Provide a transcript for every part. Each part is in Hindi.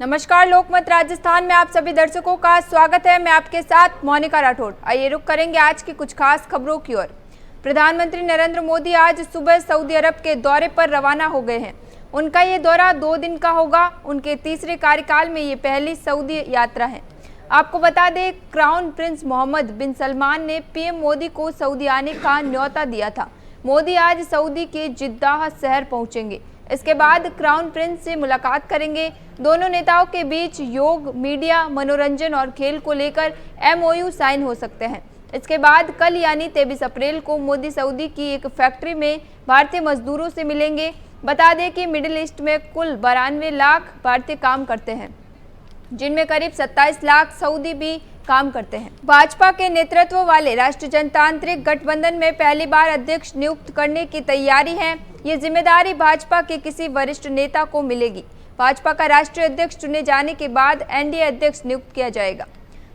नमस्कार, लोकमत राजस्थान में आप सभी दर्शकों का स्वागत है। मैं आपके साथ मोनिका राठौड़। आइए रुक करेंगे आज की कुछ खास खबरों की ओर। प्रधानमंत्री नरेंद्र मोदी आज सुबह सऊदी अरब के दौरे पर रवाना हो गए हैं। उनका ये दौरा 2 दिन का होगा। उनके तीसरे कार्यकाल में ये पहली सऊदी यात्रा है। आपको बता दें, क्राउन प्रिंस मोहम्मद बिन सलमान ने पीएम मोदी को सऊदी आने का न्योता दिया था। मोदी आज सऊदी के जिद्दाह शहर पहुंचेंगे। इसके बाद क्राउन प्रिंस से मुलाकात करेंगे। दोनों नेताओं के बीच योग, मीडिया, मनोरंजन और खेल को लेकर MOU साइन हो सकते हैं। इसके बाद कल यानी 23 अप्रैल को मोदी सऊदी की एक फैक्ट्री में भारतीय मजदूरों से मिलेंगे। बता दें कि मिडिल ईस्ट में कुल 92 लाख भारतीय काम करते हैं, जिनमें करीब 27 लाख सऊदी भी काम करते हैं। भाजपा के नेतृत्व वाले राष्ट्रीय जनतांत्रिक गठबंधन में पहली बार अध्यक्ष नियुक्त करने की तैयारी है। ये जिम्मेदारी भाजपा के किसी वरिष्ठ नेता को मिलेगी। भाजपा का राष्ट्रीय अध्यक्ष चुने जाने के बाद NDA अध्यक्ष नियुक्त किया जाएगा।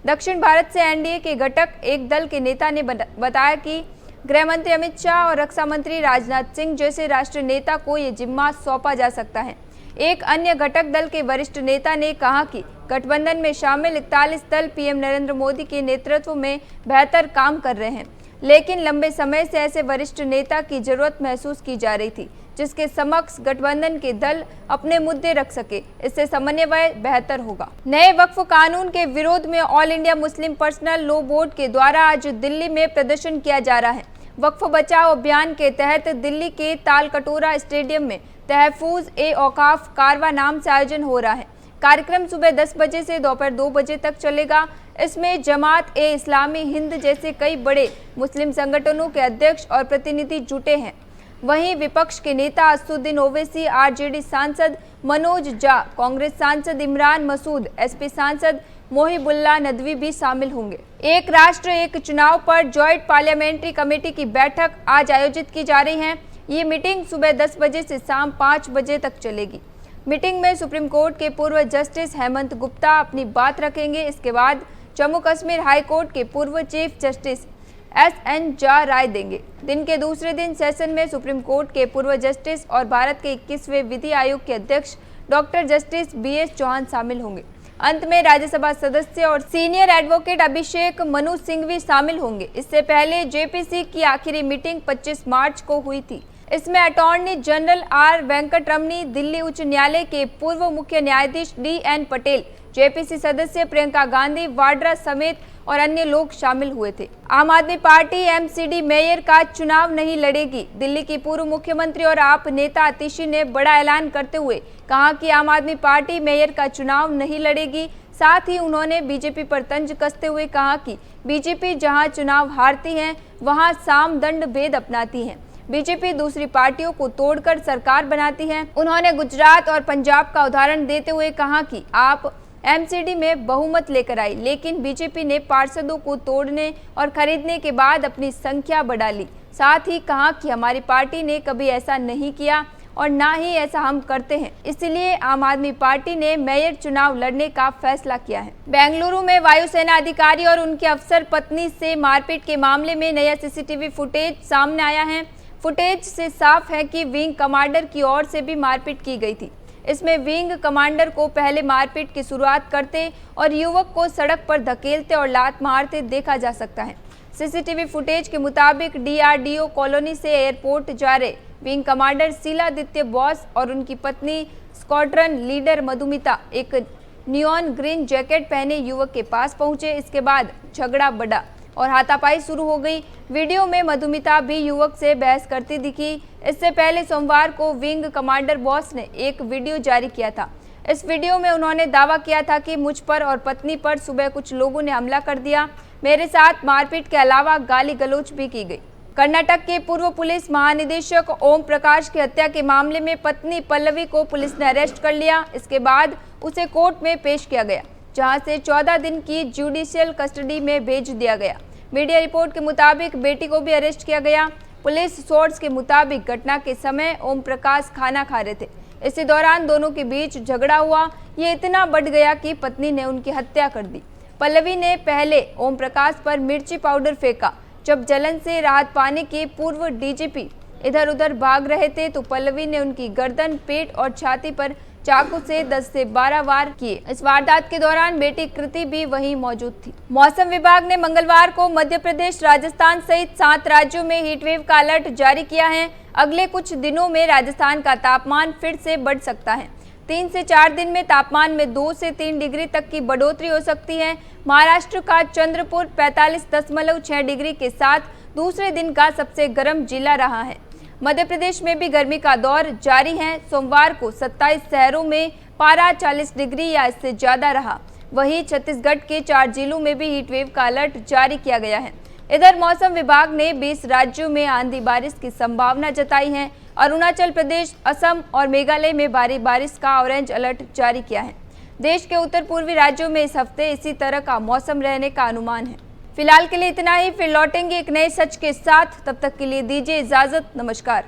दक्षिण भारत से NDA के घटक एक दल के नेता ने बताया कि गृह मंत्री अमित शाह और रक्षा मंत्री राजनाथ सिंह जैसे राष्ट्रीय नेता को ये जिम्मा सौंपा जा सकता है। एक अन्य घटक दल के वरिष्ठ नेता ने कहा कि गठबंधन में शामिल 41 दल पीएम नरेंद्र मोदी के नेतृत्व में बेहतर काम कर रहे हैं, लेकिन लंबे समय से ऐसे वरिष्ठ नेता की जरूरत महसूस की जा रही थी जिसके समक्ष गठबंधन के दल अपने मुद्दे रख सके। इससे समन्वय बेहतर होगा। नए वक्फ कानून के विरोध में all India Muslim personal law board के द्वारा आज दिल्ली में प्रदर्शन किया जा रहा है। वक्फ बचाओ अभियान के तहत दिल्ली के तालकटोरा स्टेडियम में तहफूज-ए-औकाफ कारवां नाम से आयोजन हो रहा है। कार्यक्रम सुबह 10 बजे से दोपहर 2 बजे तक चलेगा। इसमें जमात-ए-इस्लामी हिंद जैसे कई बड़े मुस्लिम संगठनों के अध्यक्ष और प्रतिनिधि जुटे हैं। वहीं विपक्ष के नेता असदुद्दीन ओवैसी, RJD सांसद मनोज झा, कांग्रेस सांसद इमरान मसूद, SP सांसद मोहिबुल्लाह नदवी भी शामिल होंगे। एक राष्ट्र एक चुनाव पर जॉइंट पार्लियामेंट्री कमेटी की बैठक आज आयोजित की जा रही है। ये मीटिंग सुबह 10 बजे से शाम 5 बजे तक चलेगी। मीटिंग में सुप्रीम कोर्ट के पूर्व जस्टिस हेमंत गुप्ता अपनी बात रखेंगे। इसके बाद जम्मू कश्मीर हाई कोर्ट के पूर्व चीफ जस्टिस SN झा राय देंगे। दिन के दूसरे दिन सेशन में सुप्रीम कोर्ट के पूर्व जस्टिस और भारत के 21वें विधि आयोग के अध्यक्ष डॉक्टर जस्टिस BS चौहान शामिल होंगे। अंत में राज्यसभा सदस्य और सीनियर एडवोकेट अभिषेक मनु सिंह भी शामिल होंगे। इससे पहले JPC की आखिरी मीटिंग 25 मार्च को हुई थी। इसमें attorney general R Venkataramani, Delhi उच्च न्यायालय के पूर्व मुख्य न्यायाधीश DN पटेल, JPC सदस्य प्रियंका गांधी वाड्रा समेत और अन्य लोग शामिल हुए थे। आम आदमी पार्टी MCD मेयर का चुनाव नहीं लड़ेगी। दिल्ली की पूर्व मुख्यमंत्री और आप नेता आतिशी ने बड़ा ऐलान करते हुए कहा कि आम आदमी पार्टी मेयर का चुनाव नहीं लड़ेगी। साथ ही उन्होंने बीजेपी पर तंज कसते हुए कहा कि बीजेपी जहां चुनाव हारती है वहां साम दंड भेद अपनाती है। बीजेपी दूसरी पार्टियों को तोड़कर सरकार बनाती है। उन्होंने गुजरात और पंजाब का उदाहरण देते हुए कहा कि आप MCD में बहुमत लेकर आई, लेकिन बीजेपी ने पार्षदों को तोड़ने और खरीदने के बाद अपनी संख्या बढ़ा ली। साथ ही कहा कि हमारी पार्टी ने कभी ऐसा नहीं किया और ना ही ऐसा हम करते हैं, इसलिए आम आदमी पार्टी ने मेयर चुनाव लड़ने का फैसला किया है। बेंगलुरु में वायुसेना अधिकारी और उनके अफसर पत्नी से मारपीट के मामले में नया CCTV फुटेज सामने आया है। फुटेज से साफ है कि विंग कमांडर की ओर से भी मारपीट की गई थी। इसमें विंग कमांडर को पहले मारपीट की शुरुआत करते और युवक को सड़क पर धकेलते और लात मारते देखा जा सकता है। CCTV फुटेज के मुताबिक DRDO कॉलोनी से एयरपोर्ट जा रहे विंग कमांडर शीलादित्य बोस और उनकी पत्नी स्क्वाड्रन लीडर मधुमिता एक नियॉन ग्रीन जैकेट पहने युवक के पास पहुंचे। इसके बाद झगड़ा बढ़ा और हाथापाई शुरू हो गई। वीडियो में मधुमिता भी युवक से बहस करती दिखी। इससे पहले सोमवार को विंग कमांडर बॉस ने एक वीडियो जारी किया था। इस वीडियो में उन्होंने दावा किया था कि मुझ पर और पत्नी पर सुबह कुछ लोगों ने हमला कर दिया। मेरे साथ मारपीट के अलावा गाली गलौज भी की गई। कर्नाटक के पूर्व पुलिस महानिदेशक ओम प्रकाश की हत्या के मामले में पत्नी पल्लवी को पुलिस ने अरेस्ट कर लिया। इसके बाद उसे कोर्ट में पेश किया गया, जहां से 14 दिन की जुडिशियल कस्टडी में भेज दिया गया। मीडिया रिपोर्ट के मुताबिक बेटी को भी अरेस्ट किया गया। पुलिस सोर्स के मुताबिक घटना के समय ओम प्रकाश खाना खा रहे थे। इसी दौरान दोनों के बीच झगड़ा हुआ। ये इतना बढ़ गया कि पत्नी ने उनकी हत्या कर दी। पल्लवी ने पहले ओम प्रकाश पर मिर्ची पाउडर फेंका। जब जलन से राहत पाने के पूर्व DGP इधर उधर भाग रहे थे तो पल्लवी ने उनकी गर्दन, पेट और छाती पर चाकू से 10 से 12 वार किए। इस वारदात के दौरान बेटी कृति भी वहीं मौजूद थी। मौसम विभाग ने मंगलवार को मध्य प्रदेश, राजस्थान सहित 7 राज्यों में हीटवेव का अलर्ट जारी किया है। अगले कुछ दिनों में राजस्थान का तापमान फिर से बढ़ सकता है। 3 से 4 दिन में तापमान में 2 से 3 डिग्री तक की बढ़ोतरी हो सकती है। महाराष्ट्र का चंद्रपुर 45.6 डिग्री के साथ दूसरे दिन का सबसे गर्म जिला रहा है। मध्य प्रदेश में भी गर्मी का दौर जारी है। सोमवार को 27 शहरों में पारा 40 डिग्री या इससे ज्यादा रहा। वहीं छत्तीसगढ़ के 4 जिलों में भी हीटवेव का अलर्ट जारी किया गया है। इधर मौसम विभाग ने 20 राज्यों में आंधी बारिश की संभावना जताई है। अरुणाचल प्रदेश, असम और मेघालय में भारी बारिश का ऑरेंज अलर्ट जारी किया है। देश के उत्तर पूर्वी राज्यों में इस हफ्ते इसी तरह का मौसम रहने का अनुमान है। फिलहाल के लिए इतना ही, फिर लौटेंगे एक नए सच के साथ। तब तक के लिए दीजिए इजाजत। नमस्कार।